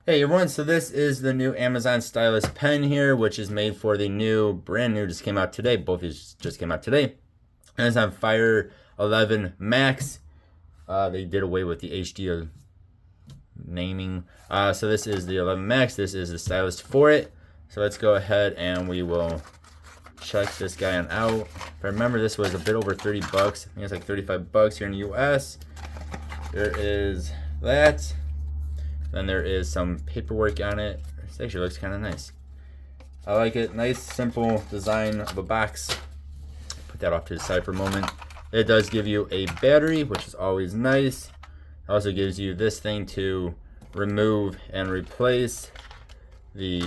Hey everyone, so this is the new Amazon Stylus pen here, which is made for the new, brand new, just came out today. Both of these just came out today. And it's on Fire 11 Max. They did away with the HD naming. So this is the 11 Max. This is the stylus for it. So let's go ahead and we will check this guy on out. If I remember, this was a bit over 30 bucks. I think it's like 35 bucks here in the US. There is that. Then there is some paperwork on it. This actually looks kind of nice. I like it. Nice, simple design of a box. Put that off to the side for a moment. It does give you a battery, which is always nice. It also gives you this thing to remove and replace the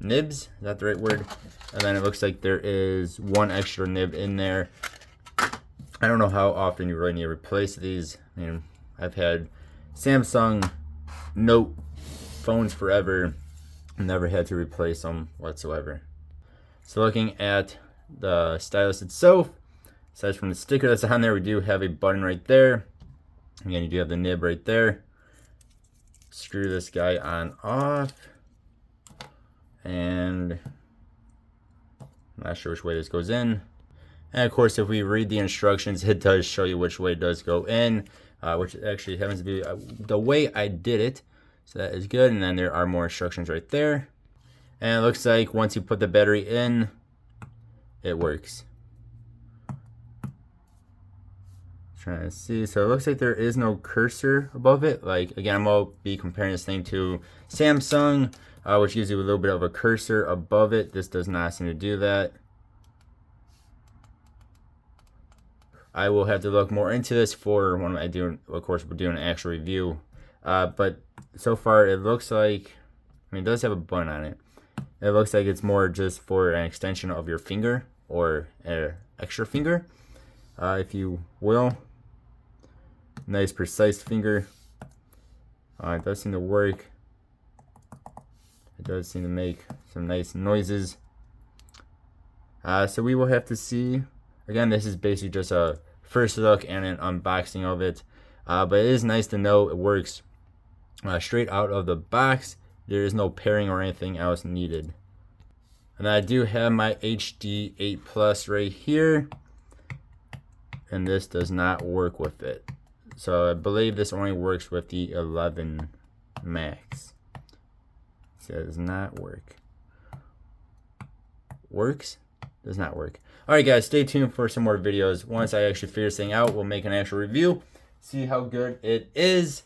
nibs. Is that the right word? And then it looks like there is one extra nib in there. I don't know how often you really need to replace these. I mean, I've had Samsung Note phones forever, never had to replace them whatsoever. So looking at the stylus itself, aside from the sticker that's on there, we do have a button right there. Again, you do have the nib right there. Screw this guy on off, and I'm not sure which way this goes in. And of course, if we read the instructions, it does show you which way it does go in, which actually happens to be the way I did it. So that is good. And then there are more instructions right there. And it looks like once you put the battery in, it works. Trying to see. So it looks like there is no cursor above it. Like, again, I'm going to be comparing this thing to Samsung, which gives you a little bit of a cursor above it. This does not seem to do that. I will have to look more into this for when I do, of course, we're doing an actual review. But so far, it looks like, I mean, it does have a button on it. It looks like it's more just for an extension of your finger, or an extra finger, if you will. Nice, precise finger. It does seem to work. It does seem to make some nice noises. So we will have to see. Again, this is basically just a first look and an unboxing of it. But it is nice to know it works straight out of the box. There is no pairing or anything else needed. And I do have my HD 8 Plus right here. And this does not work with it. So I believe this only works with the 11 Max. So it does not work. Works? Does not work. Alright guys, stay tuned for some more videos. Once I actually figure this thing out, we'll make an actual review. See how good it is.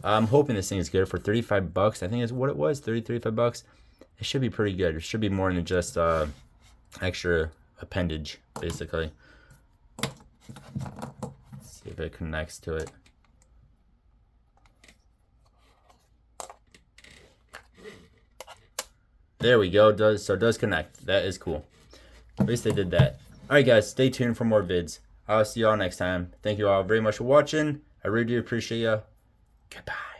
I'm hoping this thing is good for 35 bucks. I think is what it was, 35 bucks. It should be pretty good. It should be more than just extra appendage, basically. Let's see if it connects to it. There we go. So it does connect. That is cool. At least they did that. Alright guys, stay tuned for more vids. I'll see y'all next time. Thank you all very much for watching. I really do appreciate you. Goodbye.